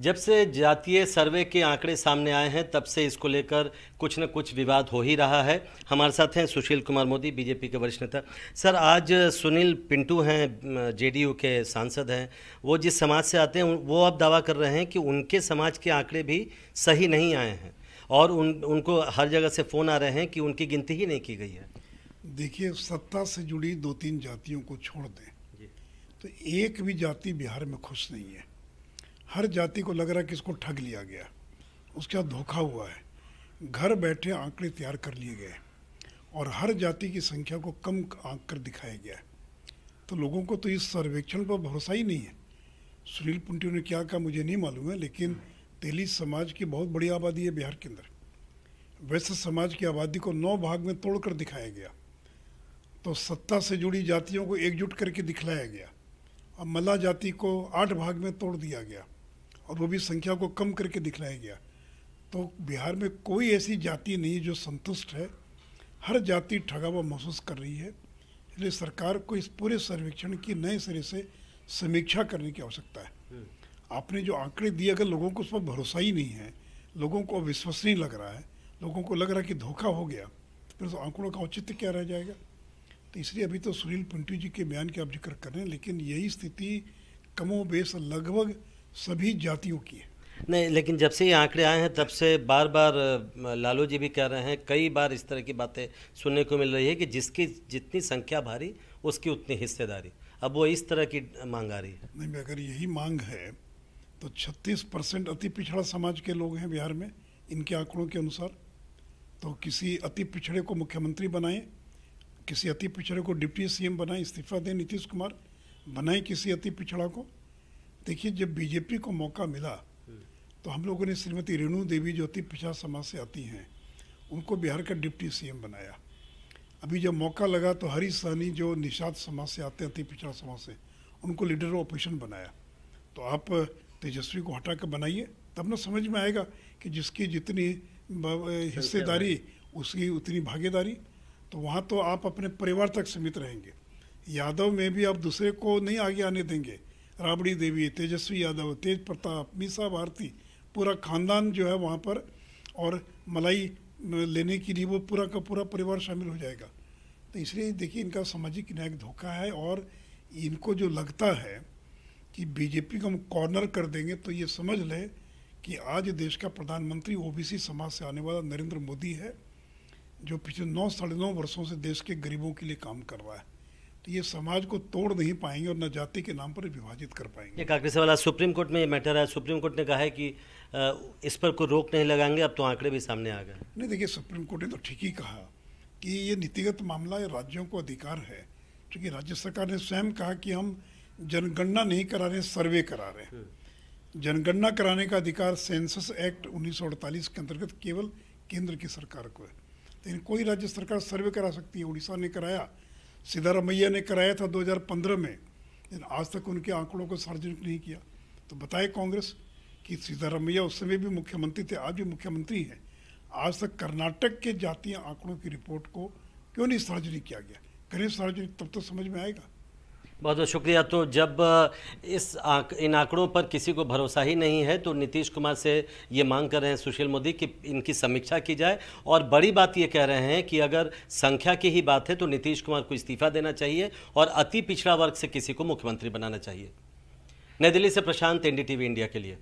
जब से जातीय सर्वे के आंकड़े सामने आए हैं तब से इसको लेकर कुछ न कुछ विवाद हो ही रहा है। हमारे साथ हैं सुशील कुमार मोदी, बीजेपी के वरिष्ठ नेता। सर, आज सुनील पिंटू हैं, जेडीयू के सांसद हैं, वो जिस समाज से आते हैं वो अब दावा कर रहे हैं कि उनके समाज के आंकड़े भी सही नहीं आए हैं और उनको हर जगह से फ़ोन आ रहे हैं कि उनकी गिनती ही नहीं की गई है। देखिए, सत्ता से जुड़ी 2-3 जातियों को छोड़ दें तो एक भी जाति बिहार में खुश नहीं है। हर जाति को लग रहा है कि इसको ठग लिया गया, उसके साथ धोखा हुआ है। घर बैठे आंकड़े तैयार कर लिए गए और हर जाति की संख्या को कम आंक कर दिखाया गया है। तो लोगों को तो इस सर्वेक्षण पर भरोसा ही नहीं है। सुनील पिंटू ने क्या कहा मुझे नहीं मालूम है, लेकिन तेली समाज की बहुत बड़ी आबादी है बिहार के अंदर। वैश्य समाज की आबादी को 9 भाग में तोड़कर दिखाया गया, तो सत्ता से जुड़ी जातियों को एकजुट करके दिखलाया गया। अब मल्ला जाति को 8 भाग में तोड़ दिया गया और वो भी संख्या को कम करके दिखलाया गया। तो बिहार में कोई ऐसी जाति नहीं जो संतुष्ट है, हर जाति ठगा हुआ महसूस कर रही है। इसलिए सरकार को इस पूरे सर्वेक्षण की नए सिरे से समीक्षा करने की आवश्यकता है। आपने जो आंकड़े दिए, अगर लोगों को उस पर भरोसा ही नहीं है, लोगों को विश्वसनीय लग रहा है, लोगों को लग रहा है कि धोखा हो गया, तो फिर उस आंकड़ों का औचित्य क्या रह जाएगा। तो इसलिए अभी तो सुनील पिंटू जी के बयान की आप जिक्र कर रहे हैं, लेकिन यही स्थिति कमोबेश लगभग सभी जातियों की है। नहीं, लेकिन जब से ये आंकड़े आए हैं तब से बार बार लालू जी भी कह रहे हैं, कई बार इस तरह की बातें सुनने को मिल रही है कि जिसकी जितनी संख्या भारी उसकी उतनी हिस्सेदारी। अब वो इस तरह की मांग आ रही है। नहीं, अगर यही मांग है तो 36% अति पिछड़ा समाज के लोग हैं बिहार में इनके आंकड़ों के अनुसार। तो किसी अति पिछड़े को मुख्यमंत्री बनाएं, किसी अति पिछड़े को डिप्टी सीएम बनाएं, इस्तीफा दें नीतीश कुमार, बनाएं किसी अति पिछड़ा को। देखिए, जब बीजेपी को मौका मिला तो हम लोगों ने श्रीमती रेणु देवी जो अति पिछड़ा समाज से आती हैं उनको बिहार का डिप्टी सीएम बनाया। अभी जब मौका लगा तो हरीश सहनी जो निषाद समाज से आते हैं, अति पिछड़ा समाज से, उनको लीडर ऑफ अपोजिशन बनाया। तो आप तेजस्वी को हटा कर बनाइए, तब ना समझ में आएगा कि जिसकी जितनी हिस्सेदारी उसकी उतनी भागीदारी। तो वहाँ तो आप अपने परिवार तक सीमित रहेंगे। यादव में भी आप दूसरे को नहीं आगे आने देंगे। राबड़ी देवी, तेजस्वी यादव, तेज प्रताप, मीसा भारती, पूरा खानदान जो है वहाँ पर, और मलाई लेने के लिए वो पूरा का पूरा परिवार शामिल हो जाएगा। तो इसलिए देखिए, इनका सामाजिक न्याय धोखा है। और इनको जो लगता है कि बीजेपी को हम कॉर्नर कर देंगे, तो ये समझ लें कि आज देश का प्रधानमंत्री ओबीसी समाज से आने वाला नरेंद्र मोदी है, जो पिछले 9-9.5 वर्षों से देश के गरीबों के लिए काम कर रहा है। तो ये समाज को तोड़ नहीं पाएंगे और न जाति के नाम पर विभाजित कर पाएंगे। एक आखिरी सवाल, सुप्रीम कोर्ट में ये मैटर है, सुप्रीम कोर्ट ने कहा है कि इस पर कोई रोक नहीं लगाएंगे, अब तो आंकड़े भी सामने आ गए। नहीं, देखिए, सुप्रीम कोर्ट ने तो ठीक ही कहा कि ये नीतिगत मामला है, राज्यों को अधिकार है। क्योंकि राज्य सरकार ने स्वयं कहा कि हम जनगणना नहीं करा रहे, सर्वे करा रहे हैं। जनगणना कराने का अधिकार सेंसस एक्ट 1948 के अंतर्गत केवल केंद्र की सरकार को है, लेकिन कोई राज्य सरकार सर्वे करा सकती है। उड़ीसा ने कराया, सिद्धारमैया ने कराया था 2015 में, लेकिन आज तक उनके आंकड़ों को सार्वजनिक नहीं किया। तो बताए कांग्रेस कि सिद्धारमैया उस समय भी मुख्यमंत्री थे, आज भी मुख्यमंत्री हैं, आज तक कर्नाटक के जातीय आंकड़ों की रिपोर्ट को क्यों नहीं सार्वजनिक किया गया। करें सार्वजनिक, तब तो समझ में आएगा। बहुत बहुत शुक्रिया। तो जब इन आंकड़ों पर किसी को भरोसा ही नहीं है तो नीतीश कुमार से ये मांग कर रहे हैं सुशील मोदी कि इनकी समीक्षा की जाए। और बड़ी बात ये कह रहे हैं कि अगर संख्या की ही बात है तो नीतीश कुमार को इस्तीफा देना चाहिए और अति पिछड़ा वर्ग से किसी को मुख्यमंत्री बनाना चाहिए। नई दिल्ली से प्रशांत, एनडीटीवी इंडिया के लिए।